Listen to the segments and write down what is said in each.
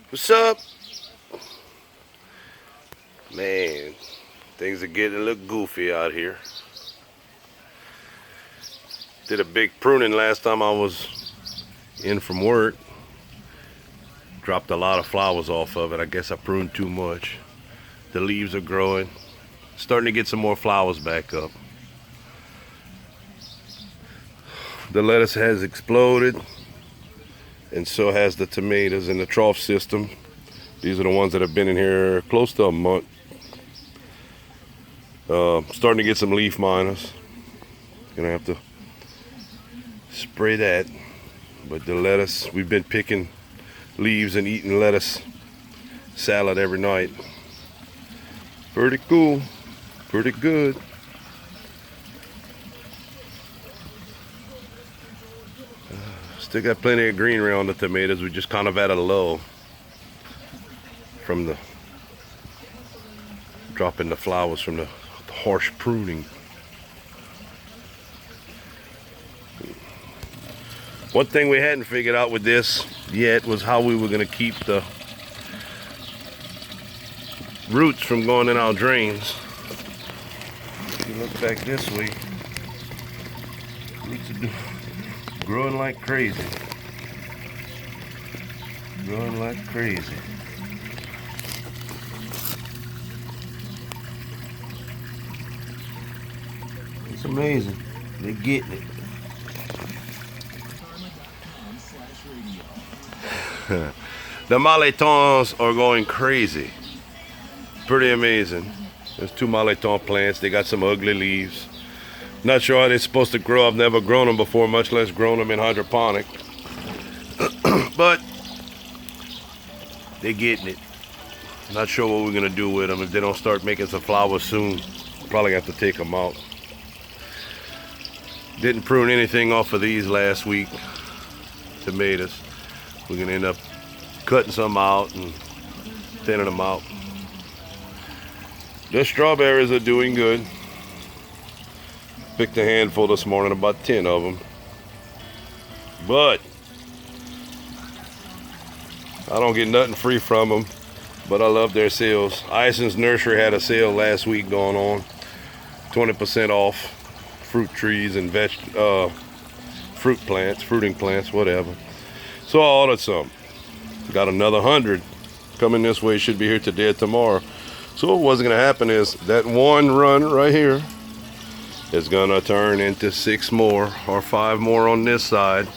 What's up? Man, things are getting a little goofy out here. Did a big pruning last time I was in from work. Dropped a lot of flowers off of it. I guess I pruned too much. The leaves are growing. Starting to get some more flowers back up. The lettuce has exploded, and so has the tomatoes in the trough system. These are the ones that have been in here close to a month. Starting to get some leaf miners. Gonna have to spray that. But the lettuce, we've been picking leaves and eating lettuce salad every night. Pretty cool, pretty good. Still got plenty of green around the tomatoes. We're just kind of at a low from the dropping the flowers from the harsh pruning. One thing we hadn't figured out with this yet was how we were going to keep the roots from going in our drains. If you look back this way, roots are growing like crazy. Growing like crazy. It's amazing. They're getting it. The maletons are going crazy. Pretty amazing. There's 2 maleton plants. They got some ugly leaves. Not sure how they're supposed to grow. I've never grown them before, much less grown them in hydroponic. But they're getting it. Not sure what we're gonna do with them if they don't start making some flowers soon. Probably have to take them out. Didn't prune anything off of these last week. Tomatoes. We're gonna end up cutting some out and thinning them out. The strawberries are doing good. Picked a handful this morning, about 10 of them. But I don't get nothing free from them, but I love their sales. Ison's Nursery had a sale last week going on. 20% off fruit trees and fruiting plants, whatever. So I ordered some. Got another 100 coming this way. Should be here today or tomorrow. So what's gonna happen is that one run right here is gonna turn into 6 more or 5 more on this side.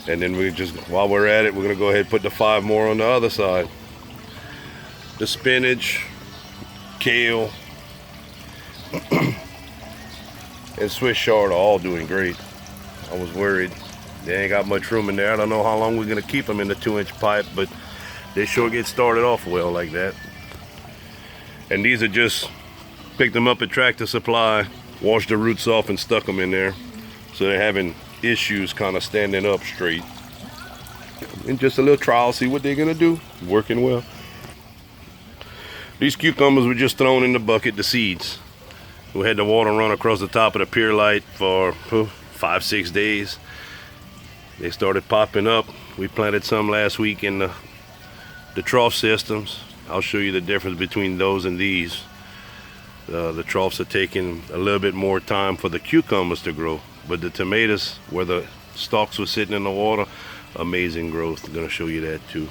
And then we just, while we're at it, we're gonna go ahead and put the 5 more on the other side. The spinach, kale, and Swiss chard are all doing great. I was worried. They ain't got much room in there. I don't know how long we're gonna keep them in the 2-inch pipe, but they sure get started off well like that. And these are just, picked them up at Tractor Supply, washed the roots off and stuck them in there. So they're having issues kind of standing up straight. And just a little trial, see what they're gonna do. Working well. These cucumbers were just thrown in the bucket, the seeds. We had the water run across the top of the pier light for 5-6 days. They started popping up. We planted some last week in the trough systems. I'll show you the difference between those and these. The troughs are taking a little bit more time for the cucumbers to grow, but the tomatoes, where the stalks were sitting in the water, amazing growth. I'm gonna show you that too.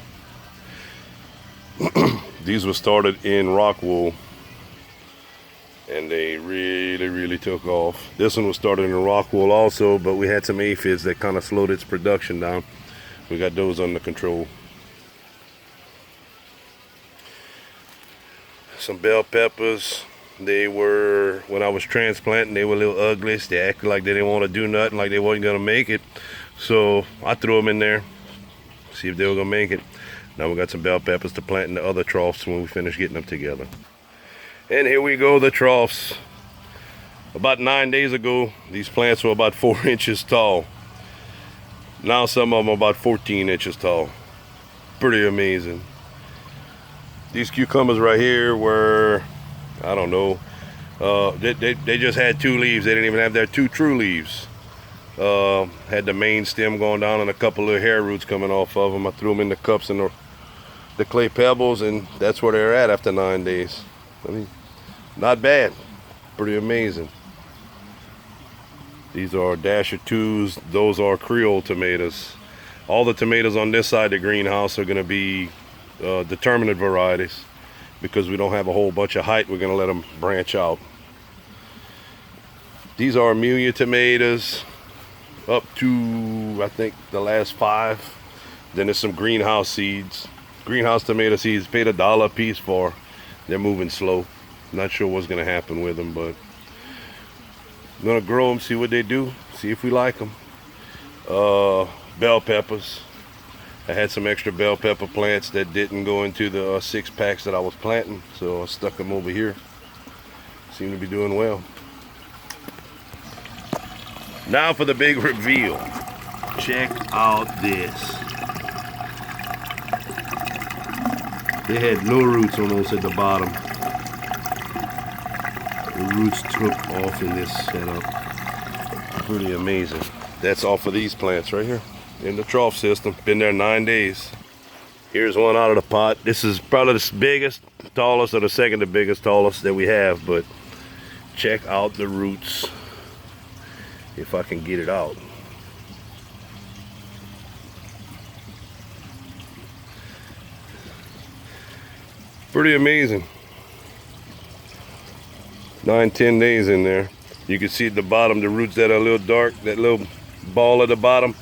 These were started in rock wool, and they really took off. This one was started in rock wool also, but we had some aphids that kind of slowed its production down. We got those under control. Some bell peppers. They were, when I was transplanting, they were a little ugly. They acted like they didn't want to do nothing, like they wasn't gonna make it. So I threw them in there, see if they were gonna make it. Now we got some bell peppers to plant in the other troughs when we finish getting them together. And here we go, the troughs. About 9 days ago, these plants were about 4 inches tall. Now some of them are about 14 inches tall. Pretty amazing. These cucumbers right here were, I don't know, they just had 2 leaves. They didn't even have their 2 true leaves. Had the main stem going down and a couple of hair roots coming off of them. I threw them in the cups in the the clay pebbles, and that's where they're at after 9 days. I mean, not bad. Pretty amazing. These are Dasher 2s. Those are Creole tomatoes. All the tomatoes on this side of the greenhouse are going to be determinate varieties. Because we don't have a whole bunch of height, we're going to let them branch out. These are Amelia tomatoes, up to, I think, the last 5. Then there's some greenhouse seeds. Greenhouse tomato seeds, paid $1 a piece for. They're moving slow. Not sure what's going to happen with them, but I'm going to grow them, see what they do, see if we like them. Bell peppers. I had some extra bell pepper plants that didn't go into the 6-packs that I was planting, so I stuck them over here. Seem to be doing well. Now for the big reveal. Check out this. They had no roots almost at the bottom. The roots took off in this setup. Pretty amazing. That's all for these plants right here. In the trough system. Been there 9 days. Here's one out of the pot. This is probably the biggest, tallest, or the second to biggest, tallest that we have, but check out the roots. If I can get it out. Pretty amazing. 9-10 days in there. You can see at the bottom the roots that are a little dark, that little ball at the bottom.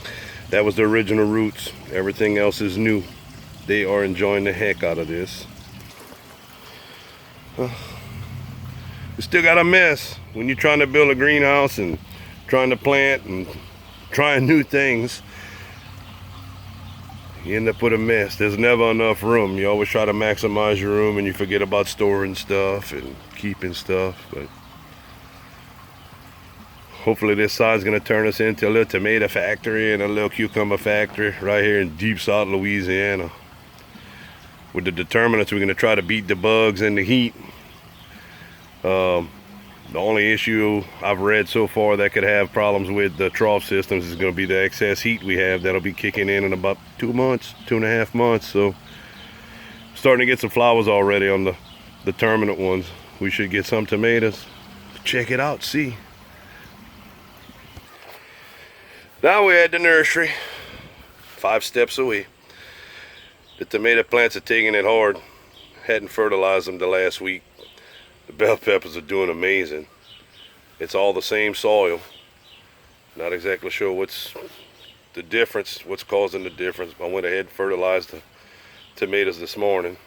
That was the original roots. Everything else is new. They are enjoying the heck out of this. We still got a mess. When you're trying to build a greenhouse and trying to plant and trying new things, you end up with a mess. There's never enough room. You always try to maximize your room and you forget about storing stuff and keeping stuff. But hopefully this side's gonna turn us into a little tomato factory and a little cucumber factory right here in deep South Louisiana. With the determinants, we're gonna try to beat the bugs and the heat. The only issue I've read so far that could have problems with the trough systems is gonna be the excess heat we have. That'll be kicking in about 2 months, 2.5 months. So starting to get some flowers already on the determinant ones. We should get some tomatoes. Check it out, see. Now we're at the nursery, 5 steps away. The tomato plants are taking it hard. Hadn't fertilized them the last week. The bell peppers are doing amazing. It's all the same soil. Not exactly sure what's the difference, what's causing the difference. I went ahead and fertilized the tomatoes this morning.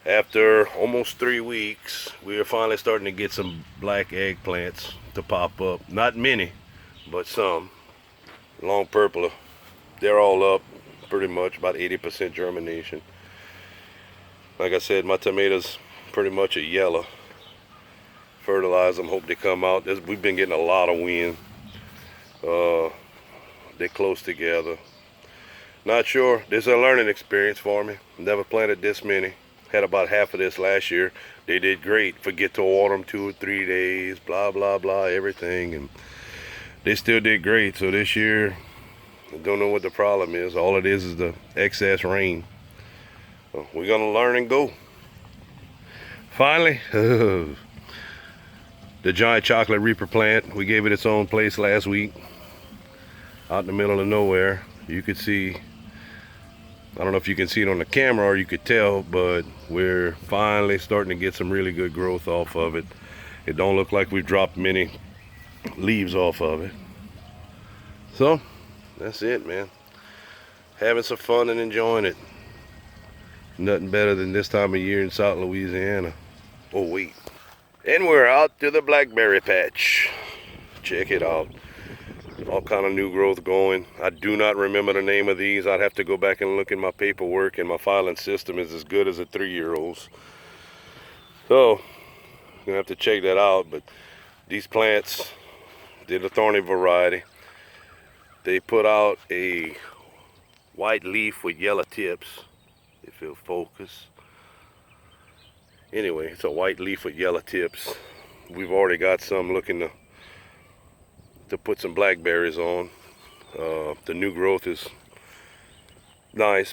After almost 3 weeks, we are finally starting to get some black eggplants to pop up. Not many, but some. Long purple, they're all up pretty much, about 80% germination. Like I said, my tomatoes pretty much are yellow. Fertilize them, hope they come out. We've been getting a lot of wind. They're close together. Not sure. This is a learning experience for me. Never planted this many. Had about half of this last year. They did great. Forget to water them 2 or 3 days, blah blah blah, everything, and they still did great. So this year, I don't know what the problem is. All it is the excess rain. So we're gonna learn and go. Finally, the giant chocolate reaper plant. We gave it its own place last week, out in the middle of nowhere. You could see, I don't know if you can see it on the camera or you could tell, but we're finally starting to get some really good growth off of it. It don't look like we've dropped many leaves off of it. So that's it, man. Having some fun and enjoying it. Nothing better than this time of year in South Louisiana. Oh wait, and we're out to the blackberry patch. Check it out. All kind of new growth going. I do not remember the name of these. I'd have to go back and look in my paperwork, and my filing system is as good as a 3-year-old's. So I'm gonna have to check that out. But these plants, they're the thorny variety. They put out a white leaf with yellow tips, if it'll focus. Anyway, it's a white leaf with yellow tips. We've already got some looking to put some blackberries on. The new growth is nice.